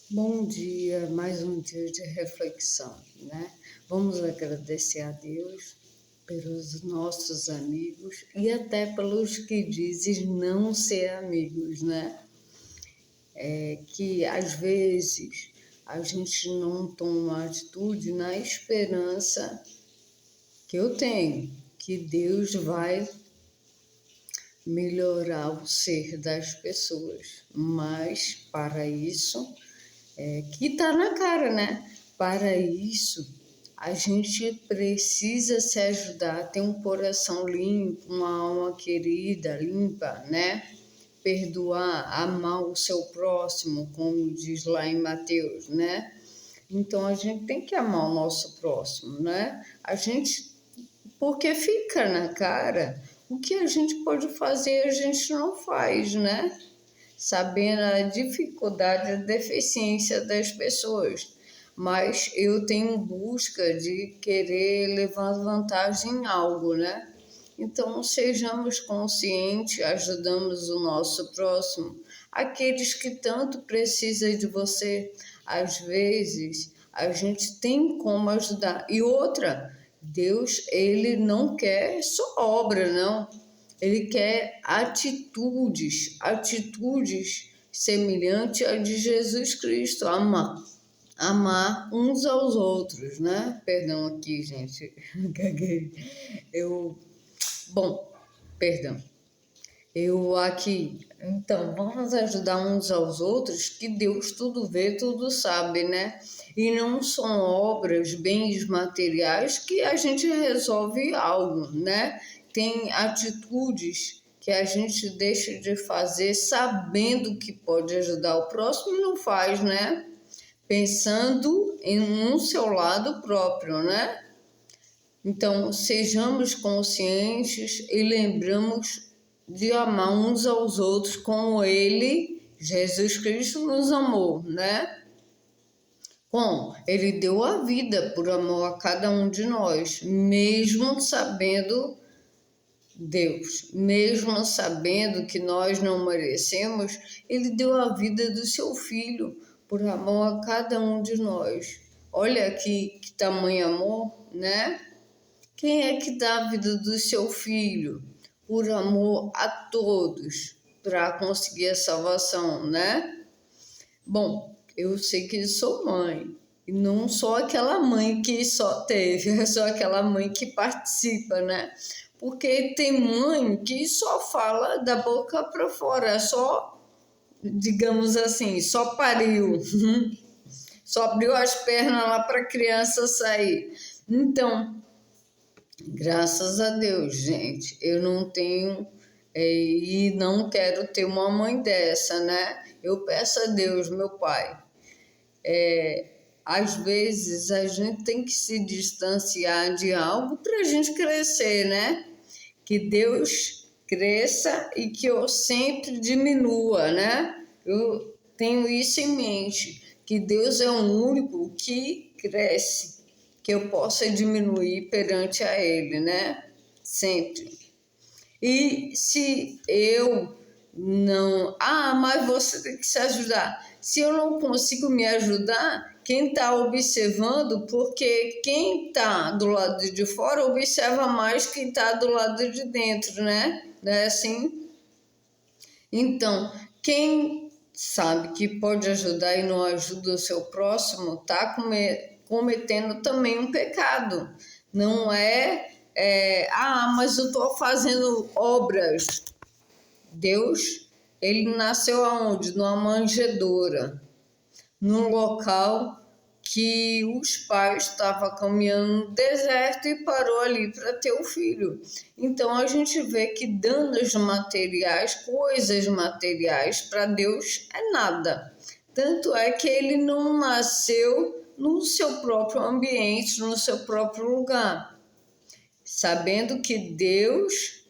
Bom dia, mais um dia de reflexão, né? Vamos agradecer a Deus pelos nossos amigos e até pelos que dizem não ser amigos, né? Que às vezes a gente não toma atitude na esperança que eu tenho, que Deus vai melhorar o ser das pessoas, mas para isso que está na cara, né? Para isso, a gente precisa se ajudar, ter um coração limpo, uma alma querida, limpa, né? Perdoar, amar o seu próximo, como diz lá em Mateus, né? Então a gente tem que amar o nosso próximo, né? Porque fica na cara, o que a gente pode fazer, a gente não faz, né? Sabendo a dificuldade, a deficiência das pessoas. Mas eu tenho busca de querer levar vantagem em algo, né? Então, sejamos conscientes, ajudamos o nosso próximo, aqueles que tanto precisam de você. Às vezes, a gente tem como ajudar. E outra, Deus, ele não quer só obra, não. Ele quer atitudes semelhantes a de Jesus Cristo, amar uns aos outros, né? Perdão aqui, gente, gaguei. Eu, bom, perdão. Eu aqui, então, vamos ajudar uns aos outros, que Deus tudo vê, tudo sabe, né? E não são obras, bens materiais que a gente resolve algo, né? Tem atitudes que a gente deixa de fazer sabendo que pode ajudar o próximo e não faz, né? Pensando em um seu lado próprio, né? Então, sejamos conscientes e lembramos de amar uns aos outros como Ele, Jesus Cristo, nos amou, né? Como? Ele deu a vida por amor a cada um de nós, mesmo sabendo Deus, mesmo sabendo que nós não merecemos, Ele deu a vida do seu Filho por amor a cada um de nós. Olha que tamanho amor, né? Quem é que dá a vida do seu filho por amor a todos para conseguir a salvação, né? Bom, eu sei que sou mãe e não sou aquela mãe que só teve, é só aquela mãe que participa, né? Porque tem mãe que só fala da boca para fora, só, digamos assim, só pariu, só abriu as pernas lá para a criança sair. Então, graças a Deus, gente, eu não tenho e não quero ter uma mãe dessa, né? Eu peço a Deus, meu Pai. Às vezes a gente tem que se distanciar de algo para a gente crescer, né? Que Deus cresça e que eu sempre diminua, né? Eu tenho isso em mente, que Deus é o único que cresce, que eu possa diminuir perante a Ele, né? Sempre. E se eu não. Ah, mas você tem que se ajudar. Se eu não consigo me ajudar, quem está observando, porque quem está do lado de fora observa mais quem está do lado de dentro, né? Não é assim? Então, quem sabe que pode ajudar e não ajuda o seu próximo, está cometendo também um pecado. Não mas eu estou fazendo obras. Deus, ele nasceu aonde? Numa manjedoura, num local que os pais estavam caminhando no deserto e parou ali para ter o filho. Então a gente vê que danos materiais, coisas materiais, para Deus é nada. Tanto é que ele não nasceu no seu próprio ambiente, no seu próprio lugar, sabendo que Deus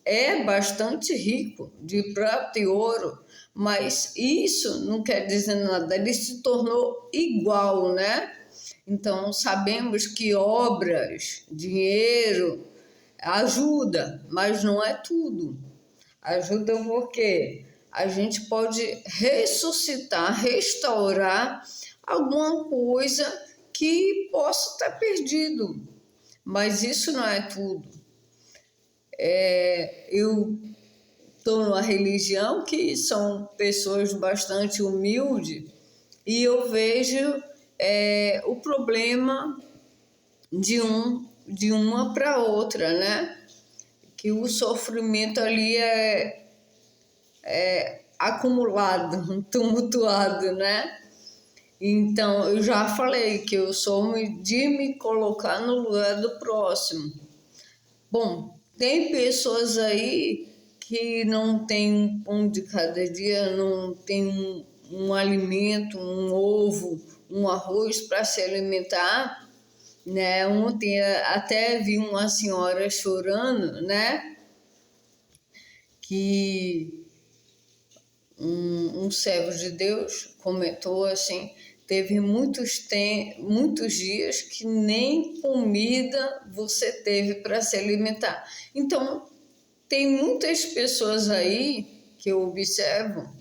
é bastante rico de prata e ouro, mas isso não quer dizer nada, ele se tornou igual, né? Então, sabemos que obras, dinheiro, ajuda, mas não é tudo. Ajuda por quê? a gente pode ressuscitar, restaurar alguma coisa que possa estar perdido. Mas isso não é tudo. Eu estou numa religião que são pessoas bastante humildes e eu vejo o problema de uma para outra, né? Que o sofrimento ali é acumulado, tumultuado, né? Então, eu já falei que eu sou de me colocar no lugar do próximo. Bom, tem pessoas aí que não tem um pão de cada dia, não tem um alimento, um ovo, um arroz para se alimentar, né? Ontem até vi uma senhora chorando, né? Que um servo de Deus comentou assim, teve muitos dias que nem comida você teve para se alimentar. Então, tem muitas pessoas aí que eu observo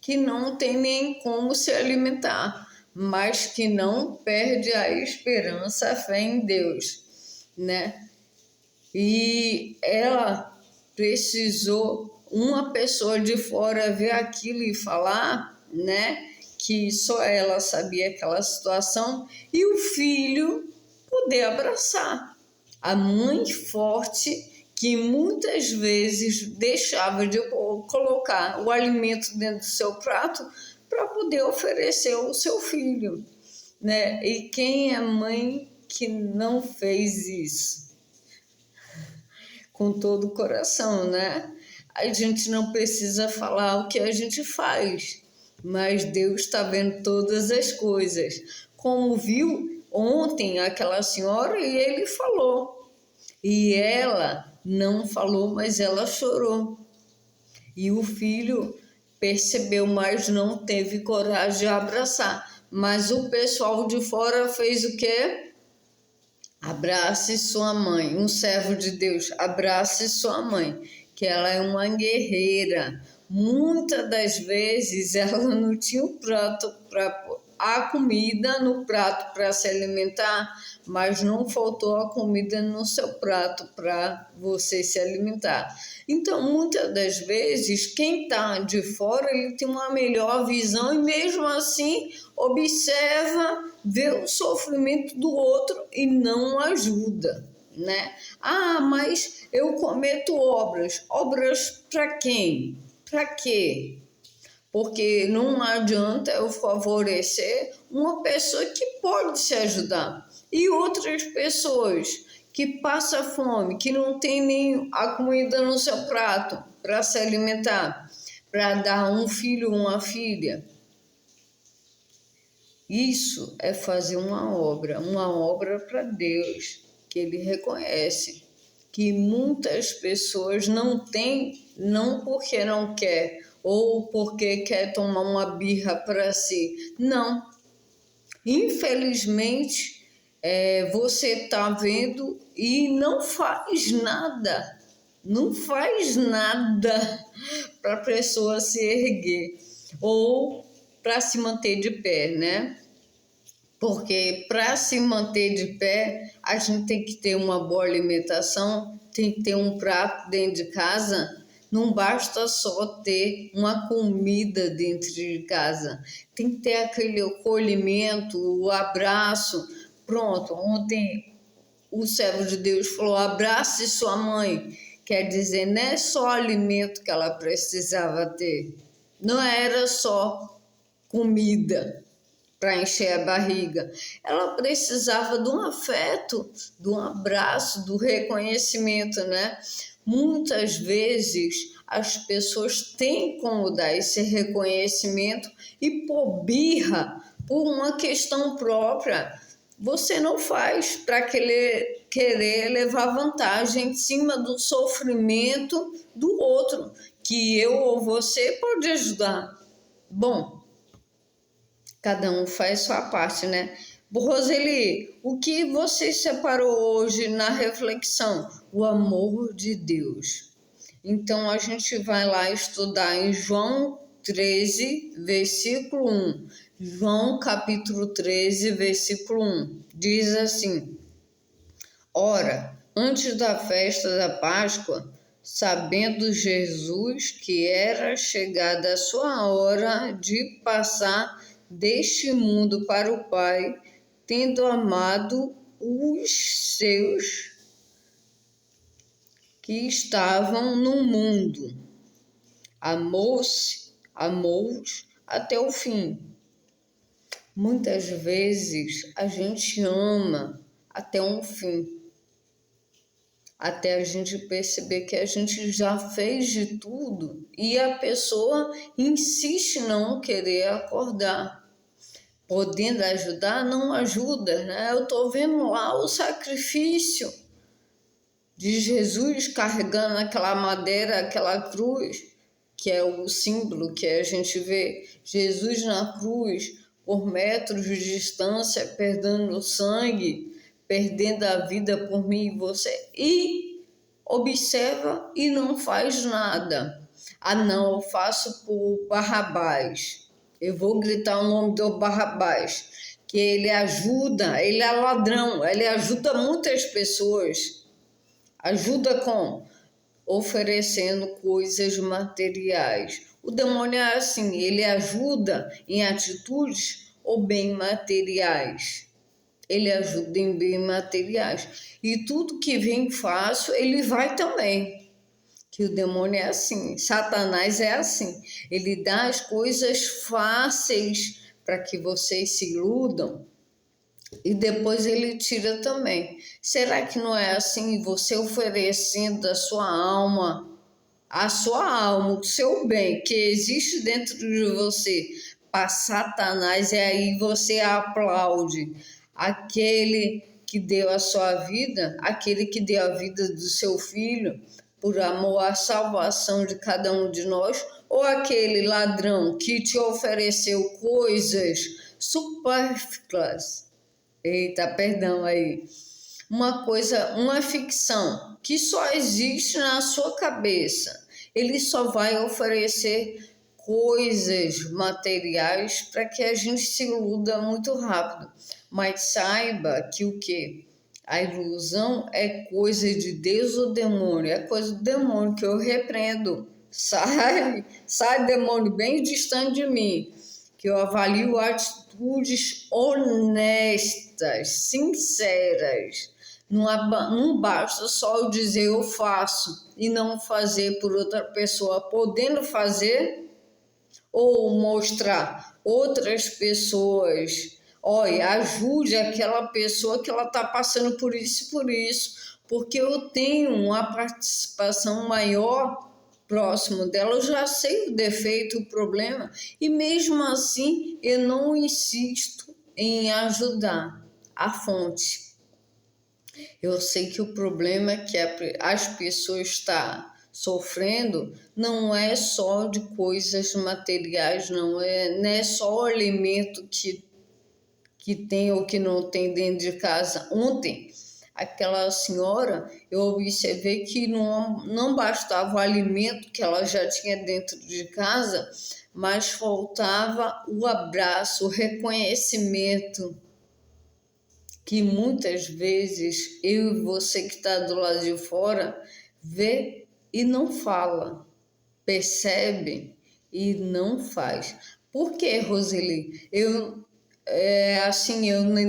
que não tem nem como se alimentar, mas que não perde a esperança, a fé em Deus, né? E ela precisou uma pessoa de fora ver aquilo e falar, né, que só ela sabia aquela situação, e o filho poder abraçar. A mãe forte que muitas vezes deixava de colocar o alimento dentro do seu prato para poder oferecer ao seu filho, né? E quem é mãe que não fez isso? Com todo o coração, né? A gente não precisa falar o que a gente faz, mas Deus está vendo todas as coisas. Como viu ontem aquela senhora e ele falou. E ela não falou, mas ela chorou. E o filho percebeu, mas não teve coragem de abraçar. Mas o pessoal de fora fez o quê? Abrace sua mãe, um servo de Deus, abrace sua mãe, que ela é uma guerreira. Muitas das vezes ela não tinha o prato a comida no prato para se alimentar, mas não faltou a comida no seu prato para você se alimentar. Então, muitas das vezes, quem está de fora, ele tem uma melhor visão e mesmo assim observa, vê o sofrimento do outro e não ajuda, né? Ah, mas eu cometo obras. Obras para quem? Para quê? Porque não adianta eu favorecer uma pessoa que pode se ajudar e outras pessoas que passam fome, que não tem nem a comida no seu prato para se alimentar, para dar um filho ou uma filha. Isso é fazer uma obra para Deus, que Ele reconhece que muitas pessoas não têm, não porque não quer, ou porque quer tomar uma birra para si. Não. Infelizmente, você está vendo e não faz nada. Não faz nada para a pessoa se erguer ou para se manter de pé, né? Porque para se manter de pé, a gente tem que ter uma boa alimentação, tem que ter um prato dentro de casa. Não basta só ter uma comida dentro de casa. Tem que ter aquele acolhimento, o abraço. Pronto, ontem o servo de Deus falou, abrace sua mãe. Quer dizer, não é só alimento que ela precisava ter. Não era só comida para encher a barriga. Ela precisava de um afeto, de um abraço, do reconhecimento, né? Muitas vezes as pessoas têm como dar esse reconhecimento e por birra, por uma questão própria, você não faz para querer levar vantagem em cima do sofrimento do outro, que eu ou você pode ajudar. Bom, cada um faz sua parte, né? Roseli, o que você separou hoje na reflexão? O amor de Deus. Então a gente vai lá estudar em João 13, versículo 1. João capítulo 13, versículo 1. Diz assim: Ora, antes da festa da Páscoa, sabendo Jesus que era chegada a sua hora de passar deste mundo para o Pai, tendo amado os seus que estavam no mundo, amou-os até o fim. Muitas vezes a gente ama até um fim, até a gente perceber que a gente já fez de tudo e a pessoa insiste em não querer acordar. Podendo ajudar, não ajuda, né? Eu estou vendo lá o sacrifício de Jesus carregando aquela madeira, aquela cruz, que é o símbolo que a gente vê Jesus na cruz, por metros de distância, perdendo sangue, perdendo a vida por mim e você, e observa e não faz nada. Ah, não, eu faço por Barrabás. Eu vou gritar o nome do Barrabás, que ele ajuda, ele é ladrão, ele ajuda muitas pessoas. Ajuda com oferecendo coisas materiais. O demônio é assim, ele ajuda em atitudes ou bem materiais. Ele ajuda em bem materiais. E tudo que vem fácil, ele vai também. Que o demônio é assim, Satanás é assim. Ele dá as coisas fáceis para que vocês se iludam e depois ele tira também. Será que não é assim? Você oferecendo a sua alma, o seu bem que existe dentro de você para Satanás, e aí você aplaude aquele que deu a sua vida, aquele que deu a vida do seu filho, por amor à salvação de cada um de nós, ou aquele ladrão que te ofereceu coisas supérfluas. Eita, perdão aí. Uma coisa, uma ficção que só existe na sua cabeça. Ele só vai oferecer coisas materiais para que a gente se iluda muito rápido. Mas saiba que o quê? A ilusão é coisa de Deus ou demônio? É coisa do demônio que eu repreendo. Sai demônio bem distante de mim, que eu avalio atitudes honestas, sinceras. Não basta só eu dizer eu faço e não fazer por outra pessoa, podendo fazer ou mostrar outras pessoas. Olha, ajude aquela pessoa que ela está passando por isso, porque eu tenho uma participação maior próximo dela, eu já sei o defeito, o problema, e mesmo assim eu não insisto em ajudar a fonte. Eu sei que o problema é que as pessoas estão sofrendo não é só de coisas materiais, não é só o alimento que tem ou que não tem dentro de casa. Ontem, aquela senhora, eu observei que não bastava o alimento que ela já tinha dentro de casa, mas faltava o abraço, o reconhecimento, que muitas vezes eu e você que está do lado de fora vê e não fala, percebe e não faz. Por que, Roseli? Eu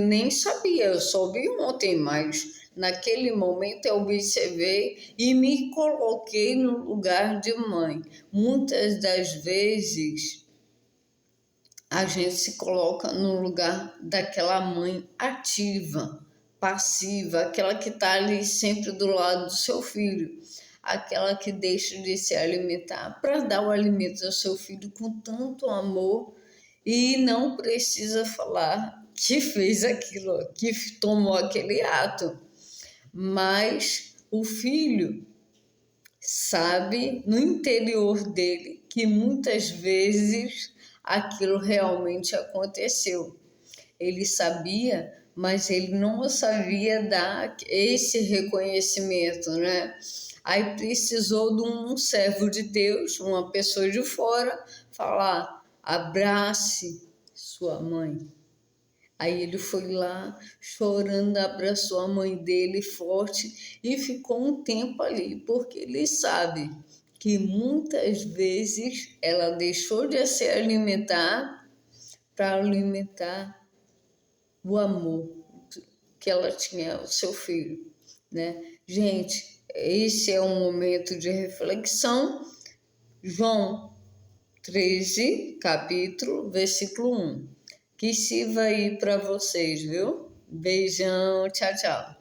nem sabia, eu soube ontem, mas naquele momento eu observei e me coloquei no lugar de mãe. Muitas das vezes a gente se coloca no lugar daquela mãe ativa, passiva, aquela que está ali sempre do lado do seu filho, aquela que deixa de se alimentar para dar o alimento ao seu filho com tanto amor e não precisa falar que fez aquilo, que tomou aquele ato. Mas o filho sabe no interior dele que muitas vezes aquilo realmente aconteceu. Ele sabia, mas ele não sabia dar esse reconhecimento, né? Aí precisou de um servo de Deus, uma pessoa de fora, falar: abrace sua mãe. Aí ele foi lá, chorando, abraçou a mãe dele forte e ficou um tempo ali, porque ele sabe que muitas vezes ela deixou de se alimentar para alimentar o amor que ela tinha ao seu filho, né? Gente, esse é um momento de reflexão. João 13, capítulo, versículo 1. Que sirva aí para vocês, viu? Beijão, tchau, tchau.